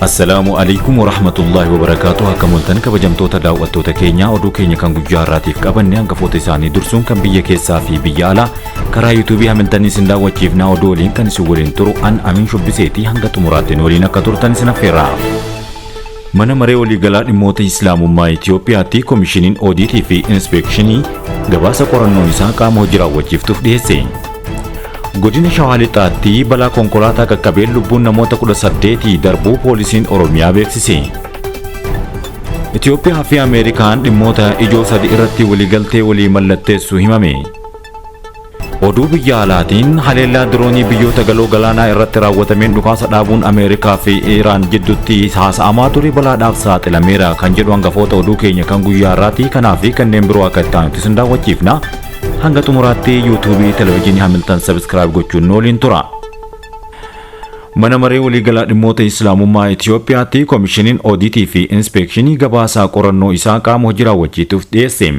Assalaamu alaikum warahmatullahi wabarakatuh. Akka mul'atan kabajamtoota daawwattoota keenya oduu keenya kan guyyaa har'aatiif qabanne hangafoota isaanii dursuun kan biyya keessaa fi biyya alaa karaa yuutuubii hamiltanii isin daawwachiifnaa oduu waliin kan isin waliin turu an Amiin Shubbiseetii hanga xumuraatti waliin akka turtan isin affeerra. Mana maree waliigalaa dhimmoota Islaamummaa Itoophiyaatti koomishiniin oodiitii fi inspeekshinii gabaasa qorannoon isaa qaama hojii raawwachiiftuuf dhiyeesse. Godina Shawaa Lixaatti balaa konkolaataa qaqqabeen lubbuun namoota 18 darbuu poolisiin Oromiyaa beeksise. Itoophiyaa fi Ameerikaan dhimmoota ijoo sadii irratti waliigaltee walii mallatteessuu himame. Oduu biyya alaatiin haleellaa diroonii biyyoota galoo galaanaa irratti raawwatameen dhukaasa dhaabuun Ameerikaa fi Iraan jidduutti haasa'amaa ture balaadhaaf saaxilameera kan jedhu hangafoota oduu keenya kan guyyaa har'aatii kanaa fi kanneen biroo akka itti aanutti isin daawwachiifna. Hanga xumuraatti yuutuubii televezyiinii Hamiltan sabskiraayib gochuun waliin tura. Mana maree waliigalaa dhimmoota Islaamummaa Itoophiyaatti koomishiniin oodiitii fi inspeekshinii gabaasaa qorannoo isaa qaama hojii raawwachiiftuuf dhiyeesse.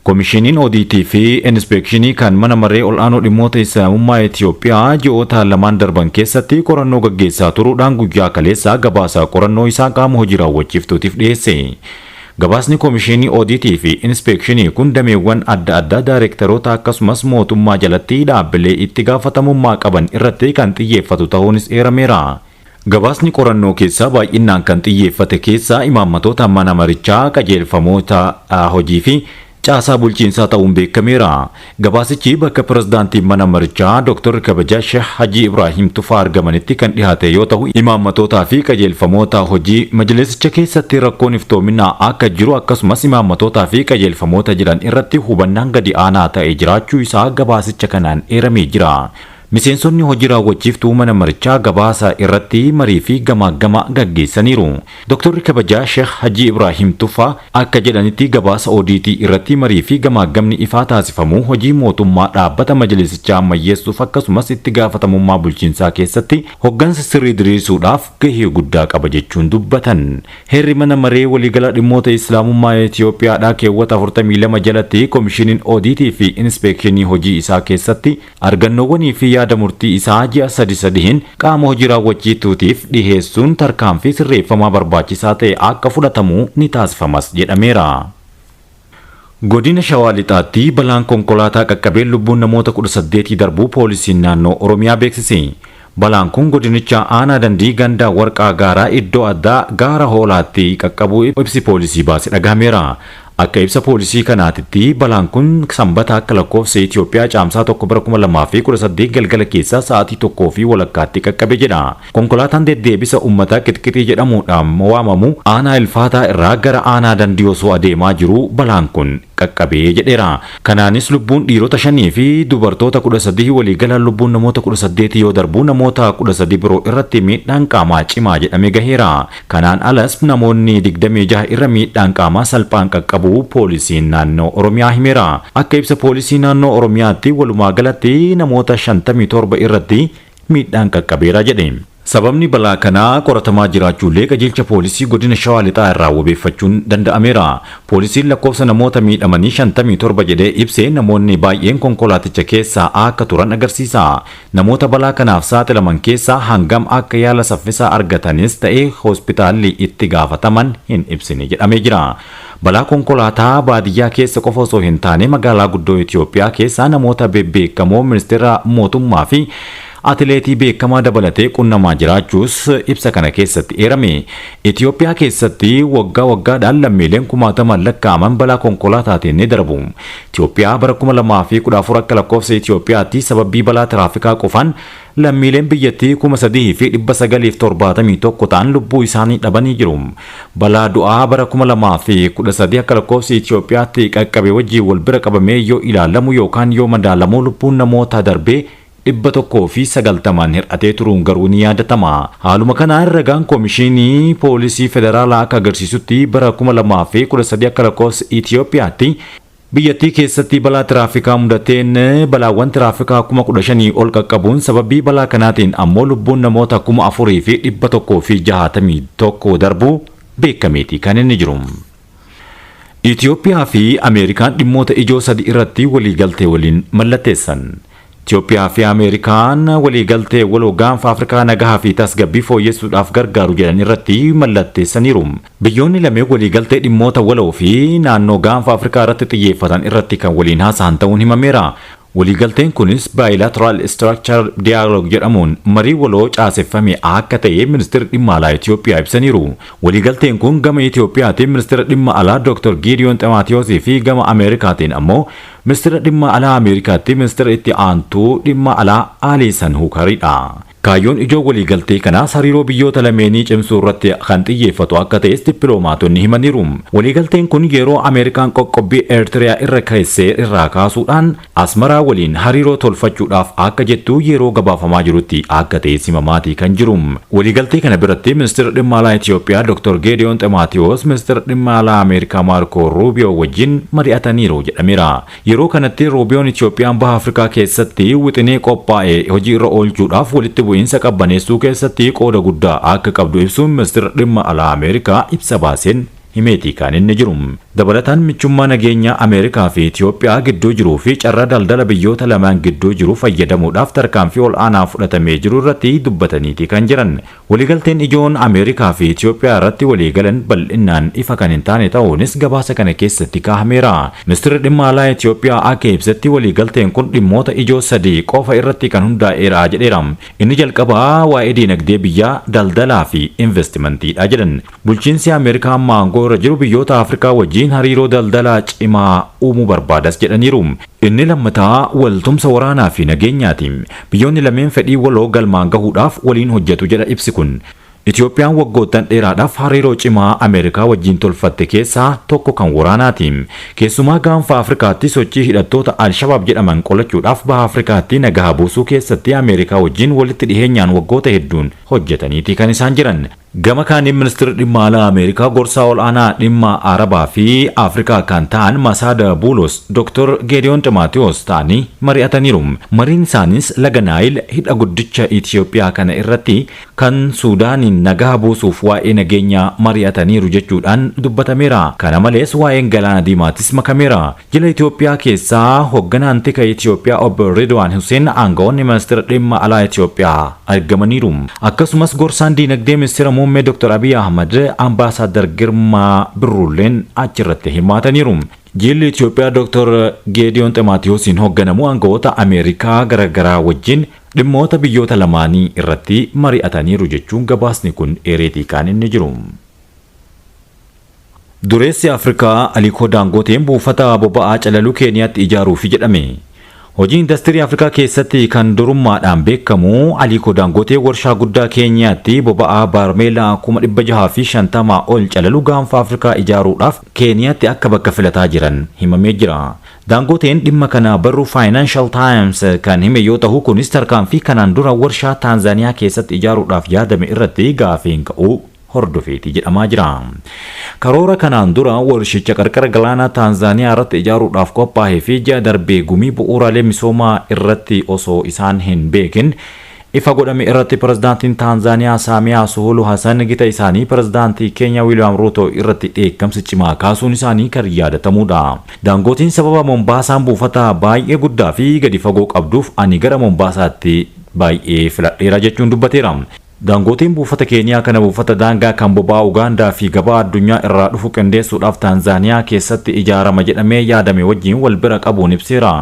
Koomishiniin oodiitii fi inspeekshinii kan mana maree ol'aanoo dhimmoota Islaamummaa Itoophiyaa ji'oota lamaan darban keessatti qorannoo gaggeessaa turuudhaan guyyaa kaleessaa gabaasaa qorannoo isaa qaama hojii raawwachiiftuutiif dhiyeesse. Gabaasni koomishinii oodiitii fi inspeekshinii kun dameewwan adda addaa daayirektaroota akkasumas mootummaa jalatti dhaabbilee itti gaafatamummaa qaban irratti kan xiyyeeffatu ta'uunis eerameera. Gabaasni qorannoo keessaa baay'inaan kan xiyyeeffate keessaa imaammatoota mana marichaa qajeelfamoota hojii fi caasaa bulchiinsaa ta'uun beekameera. Gabaasichi bakka pirezidaantiin mana marichaa Dr. Kabajaa Sheekh Hajii Ibrahim Tufaa argamanitti kan dhiyaate yoo ta'u, imaammatoota fi qajeelfamoota hojii majlisicha keessatti rakkoon iftoominaa akka jiru akkasumas imaammatoota fi qajeelfamoota jiran irratti hubannaan gadi aanaa ta'e jiraachuu isaa gabaasicha kanaan eeramee jira. Miseensonni hojii raawwachiiftuu mana marichaa gabaasa irratti marii fi gamaagama gaggeessaniiru. Dr. Kabajaa Sheekh Hajii Ibrahim Tufaa akka jedhanitti gabaasa oodiitii irratti marii fi gamaagamni ifaa taasifamu hojii mootummaa dhaabbata majlisichaa ammayyeessuuf akkasumas itti gaafatamummaa bulchiinsaa keessatti hoggansa sirrii diriirsuudhaaf gahee guddaa qaba jechuun dubbatan. Heerri mana maree waliigalaa dhimmoota Islaamummaa Itoophiyaadhaa keewwata 42 jalatti koomishiniin oodiitii fi inspeekshinii hojii isaa keessatti argannoowwanii fi yaada murtii isaa ji'a sadiin qaama hojii raawwachiiftuutiif dhiheessuun tarkaanfii sirreeffamaa barbaachisaa ta'e akka fudhatamu ni taasifamas jedhameera. Godina Shawaa Lixaatti balaan konkolaataa qaqqabeen lubbuun namoota 18 darbuu poolisiin naannoo Oromiyaa beeksise. Balaan kun godinicha aanaa dandii gandaa warqaa gaaraa iddoo addaa gaara hoolaatti qaqqabuu ibsi poolisii baase dhagahameera. Akka ibsa poolisii kanaatitti balaan kun sanbata akka lakkoofsa Itoophiyaa caamsaa 1/2018 galgala keessaa sa'aatii 1:00 qaqqabe jedha. Konkolaataan deddeebisa uummataa qixqixii jedhamuudhaan waamamu aanaa Ilfaataa irraa gara aanaa dandii osoo adeemaa jiru balaan kun qaqqabee jedheera. Kanaanis lubbuun dhiirota 5 fi dubartoota 13 waliigalaan lubbuun namoota 18 yoo darbu namoota 13 biroo irratti miidhaan qaamaa cimaa jedhame gaheera. Kanaan alas namoonni 26 irra miidhaan qaamaa salphaan qaqqabu poolisiin naannoo Oromiyaa himeera. Akka ibsa poolisii naannoo Oromiyaatti walumaa galatti namoota 57 irratti miidhaan qaqqabeera jedhe. Sababni balaa kanaa qoratamaa jiraachuullee qajeelcha poolisii godina Shawaa Lixaa irraa wabeeffachuun danda'ameera. Poolisiin lakkoofsa namoota miidhamanii 57 jedhee ibsee namoonni baay'een konkolaaticha keessaa akka turan agarsiisa. Namoota balaa kanaaf saaxilaman keessaa hangam akka yaala saffisaa argatanis ta'ee hospitaalli itti gaafataman hin ibsine jedhamee jira. Balaa konkolaataa baadiyyaa keessa qofa osoo hin taane magaalaa guddoo Itoophiyaa keessaa namoota bebbeekamoo ministeera mootummaa fi atileetii beekamaa dabalatee qunnamaa jiraachuus ibsa kana keessatti eerame. Itoophiyaa keessatti waggaa waggaadhaan lammiileen 10,000 lakkaa'aman balaa konkolaataatiin ni darbu. Itoophiyaa bara 2014 akka lakkoofsa Itoophiyaatti sababii balaa tiraafikaa qofaan lammiileen biyyattii 3,971 ta'an lubbuu isaanii dhabanii jiru. Balaa du'aa bara 2013 akka lakkoofsa Itoophiyaatti qaqqabe wajjin wal bira qabamee yoo ilaalamu yookaan yoo madaalamu lubbuun namoota darbee 190 hir'atee turuun garuu ni yaadatama. Haaluma kanaan ragaan koomishinii poolisii federaalaa akka agarsiisutti bara 2013 akka lakkoofsa Itoophiyaatti biyyattii keessatti balaa tiraafikaa mudateen balaawwan tiraafikaa 15,000 ol qaqqabuun sababii balaa kanaatiin ammoo lubbuun namoota 4,161 darbuu beekameeti kan inni jiru. Itoophiyaa fi Ameerikaan dhimmoota ijoo sadii irratti waliigaltee waliin mallatteessan. Itoophiyaa fi Ameerikaan waliigaltee waloo gaanfa Afrikaa nagaa fi tasgabbii fooyyessuudhaaf gargaaru jedhan irratti mallatteessaniiru. Biyyoonni lameen waliigaltee dhimmoota waloo fi naannoo gaanfa Afrikaa irratti xiyyeeffatan irratti kan waliin haasa'an ta'uun himameera. Waliigalteen kunis Bilateral Structured Dialogue jedhamuun marii waloo caaseffame akka ta'e ministeerri dhimma alaa Itoophiyaa ibsaniiru. Waliigalteen kun gama Itoophiyaatiin ministeera dhimma alaa Dr. Gideon Ximaatewoos fi gama Ameerikaatiin ammoo ministeera dhimma alaa Ameerikaatti ministeera itti aantuu dhimma alaa Alison Hookeridha. Kaayyoon ijoo waliigaltee kanaas hariiroo biyyoota lameenii cimsuu irratti kan xiyyeeffatu akka ta'es dippiloomaatonni himaniiru. Waliigalteen kun yeroo Ameerikaan qoqqobbii Eertiriyaa irra keessee irraa kaasuudhaan Asmaraa waliin hariiroo tolfachuudhaaf akka jettu yeroo gabaafamaa jirutti akka ta'e himamaatii kan jiru. Waliigaltee kana biratti ministeera dhimma alaa Itoophiyaa Dr. Gideon Ximaatewoos ministeera dhimma alaa Ameerikaa Marco Rubio wajjin mari'ataniiru jedhameera. Yeroo kanatti Rubiyoon Itoophiyaan baha Afrikaa keessatti wixinee qophaa'e hojii irra oolchuudhaaf walitti bu'iinsa qabbaneessuu keessatti qooda guddaa akka qabdu ibsuun ministeera dhimma alaa Ameerikaa ibsa baaseen himeetii kan inni jiru. Dabalataan michummaa nageenyaa Ameerikaa fi Itoophiyaa gidduu jiruu fi carraa daldala biyyoota lamaan gidduu jiru fayyadamuudhaaf tarkaanfii ol'aanaa fudhatamee jiru irratti dubbataniiti kan jiran. Waliigalteen ijoon Ameerikaa fi Itoophiyaa irratti waliigalan bal'inaan ifa kan hin taane ta'uunis gabaasa kana keessatti kaahameera. Ministeerri dhimma alaa Itoophiyaa akka ibsetti waliigalteen kun dhimmoota ijoo sadii qofa irratti kan hundaa'eera jedheera. Inni jalqabaa waa'ee diinagdee biyyaa, daldalaa fi investimantiidha jedhan. Bulchiinsi Ameerikaa maangoo irra jiru biyyoota Afrikaa wajjin hariiroo daldalaa cimaa uumuu barbaadas jedhaniiru. Inni lammataa waltumsa waraanaa fi nageenyaati. Biyyoonni lameen fedhii waloo galmaan gahuudhaaf waliin hojjetu jedha ibsi kun. Itoophiyaan waggoottan dheeraadhaaf hariiroo cimaa Ameerikaa wajjin tolfatte keessaa tokko kan waraanaati. Keessumaa gaanfa Afrikaatti sochii hidhattoota Al-Shabaab jedhaman qolachuudhaaf baha Afrikaatti nagaa buusuu keessatti Ameerikaa wajjin walitti dhiheenyaan waggoota hedduun hojjetaniiti kan isaan jiran. Gama kaaniin ministeerri dhimma alaa Ameerikaa gorsaa ol'aanaa dhimma Arabaa fi Afrikaa kan ta'an Masada Bulos Dr. Gideon Ximaatewoos ta'anii mari'ataniiru. Mariin isaanis laga Naayil hidha guddicha Itoophiyaa kana irratti kan Suudaaniin nagaa buusuuf waa'ee nageenyaa mari'ataniiru jechuudhaan dubbatameera. Kana malees waa'een galaana diimaatis makameera. Jila Itoophiyaa keessaa hoogganaan tika Itoophiyaa obbo Ridwaan Hussein aangawoonni ministeera dhimma alaa Itoophiyaa argamaniiru. Akkasumas gorsaan diinagdee ministeera muummee Dr. Abiy Ahmad ambaasaadar Girmaa Birrulleen achirratti himataniiru. Jilli Itoophiyaa Dr. Gideon Ximaatewoosiin hoogganamu aangawoota Ameerikaa garagaraa wajjin dhimmoota biyyoota lamaanii irratti mari'ataniiru jechuun gabaasni kun eereetii kan inni jiru. Dureessi Afrikaa Aliko Dangoteen buufata boba'aa calaluu Keeniyaatti ijaaruuf jedhame. Hojii industirii Afrikaa keessatti kan durummaadhaan beekamu Aliko Dangote warshaa guddaa Keeniyaatti boba'aa baarmeela 650 ol calaluu gaanfa Afrikaa ijaaruudhaaf Keeniyaatti akka bakka filataa jiran himamee jira. Dangoteen dhimma kana barruu Financial Times kan hime yoo ta'u kunis tarkaanfii kanaan dura warshaa Taanzaaniyaa keessatti ijaaruudhaaf yaadame irratti gaafiin ka'uu hordofeeti jedhamaa jira. Karoora kanaan dura warshicha qarqara galaanaa Taanzaaniyaa irratti ijaaruudhaaf qophaa'ee fi ji'a darbee gumii bu'uuraalee misoomaa irratti osoo isaan hin beekin ifa godhame irratti pirezidaantiin Taanzaaniyaa Saamiyaa Suluhu Hassan gita isaanii pirezidaantii Keeniyaa Wiiliyaam Ruuto irratti dheekkamsa cimaa kaasuun isaanii kan yaadatamudha. Dangoteen sababa Mombaasaan buufata baay'ee guddaa fi gadi fagoo qabduuf ani gara Mombaasaatti baay'ee filadheera jechuun dubbateera. Dangoteen buufata Keeniyaa kana buufata daangaa kan boba'aa Ugaandaa fi gabaa addunyaa irraa dhufu qindeessuudhaaf Taanzaaniyaa keessatti ijaarama jedhamee yaadame wajjin wal bira qabuun ibseera.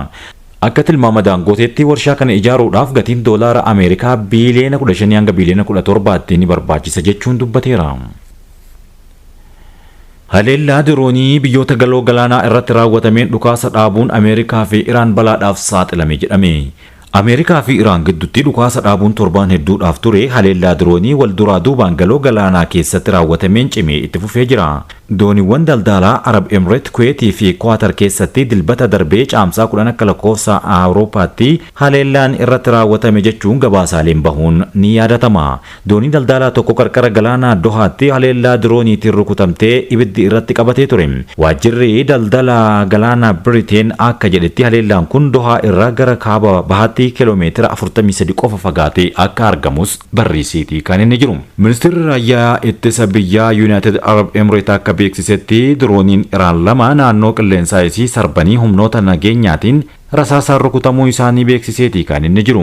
Akka tilmaama Dangoteetti warshaa kana ijaaruudhaaf gatiin doolaara Ameerikaa biiliyoona 15 hanga biiliyoona 17 ni barbaachisa jechuun dubbateera. Haleellaa diroonii biyyoota galoo galaanaa irratti raawwatameen dhukaasa dhaabuun Ameerikaa fi Iraan balaadhaaf saaxilame jedhame. Ameerikaa fi Iraan gidduutti dhukaasa dhaabuun torbaan hedduudhaaf ture haleellaa diroonii wal duraa duubaan galoo galaanaa keessatti raawwatameen cimee itti fufee jira. Dooniiwwan daldalaa Arab Emirates, Kuwait fi Qatar keessatti dilbata darbee caamsaa 10 akka lakkoofsa Awurooppaatti haleellaan irratti raawwatame jechuun gabaasaaleen bahuun ni yaadatama. Doonii daldalaa tokko qarqara galaanaa Dohaatti haleellaa dirooniitiin rukutamtee ibiddi irratti qabatee ture. Waajjirri daldalaa galaanaa Biriteen akka jedhetti haleellaan kun Dohaa irraa gara kaaba bahaatti kiiloomeetira 43 qofa fagaatee akka argamus barreessitii kan inni jiru. Ministeerri raayyaa ittisa biyyaa United Arab Emirates akka beeksisetti dirooniin Iraan lama naannoo qilleensaa isii sarbanii humnoota nageenyaatiin rasaasaan rukutamuu isaanii beeksiseeti kan inni jiru.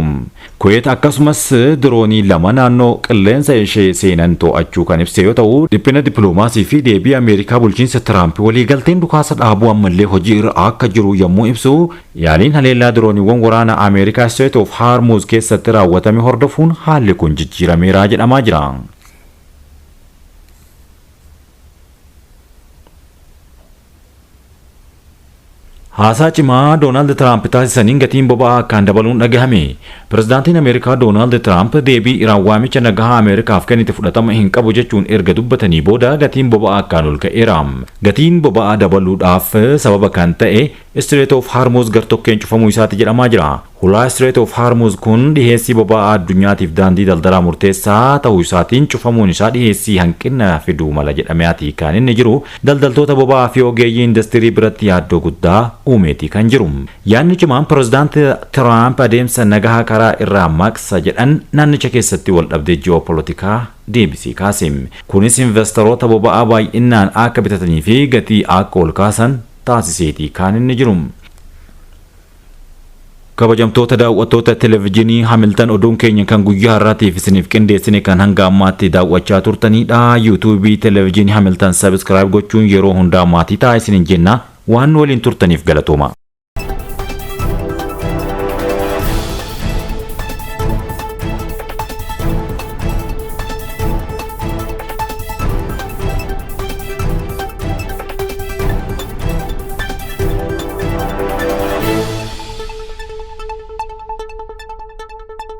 Kuweet akkasumas diroonii lama naannoo qilleensa ishee seenan to'achuu kan ibse yoo ta'u, dhiphina dippiloomaasii fi deebii Ameerikaa bulchiinsa Tiraamp waliigalteen dhukaasa dhaabuu ammallee hojii irra akka jiru yommuu ibsu, yaaliin haleellaa dirooniiwwan waraana Ameerikaa Strait of Hormuz keessatti raawwatame hordofuun haalli kun jijjiirameera jedhamaa jira. Haasaa cimaa Doonaald Tiraamp taasisaniin gatiin boba'aa akkaan dabaluun dhagahame. Pirezidaantiin Ameerikaa Doonaald Tiraamp deebii Iraan waamicha nagahaa Ameerikaaf kennite fudhatama hin qabu jechuun erga dubbatanii booda gatiin boba'aa akkaan ol ka'eera. Gatiin boba'aa dabaluudhaaf sababa kan ta'e Strait of Hormuz gartokkeen cufamuu isaati jedhamaa jira. Hulaa Strait of Hormuz kun dhiheessii boba'aa addunyaatiif daandii daldalaa murteessaa ta'uu isaatiin cufamuun isaa dhiheessii hanqina fiduu mala jedhameeti kan inni jiru. Daldaltoota boba'aa fi ogeeyyii industirii biratti yaaddoo guddaa uumeeti kan jiru. Yaadni cimaan pirezidaantii Tiraamp adeemsa nagahaa karaa irraa maqsa jedhan naannicha keessatti wal dhabdee ji'opolitikaa deebisee kaase. Kunis investoroota boba'aa baay'inaan akka bitatanii fi gatii akka ol kaasan taasiseeti kan inni jiru. Kabajamtoota daawwattoota televezyiinii Hamilton, oduun keenya kan guyyaa har'aatiif isiniif qindeessine kan hanga ammaatti daawwachaa turtanidha. yuutuubii televezyiinii Hamilton subscribe gochuun yeroo hundaa maatii ta'aa isiniin jenna. Waan waliin turtaniif galatooma.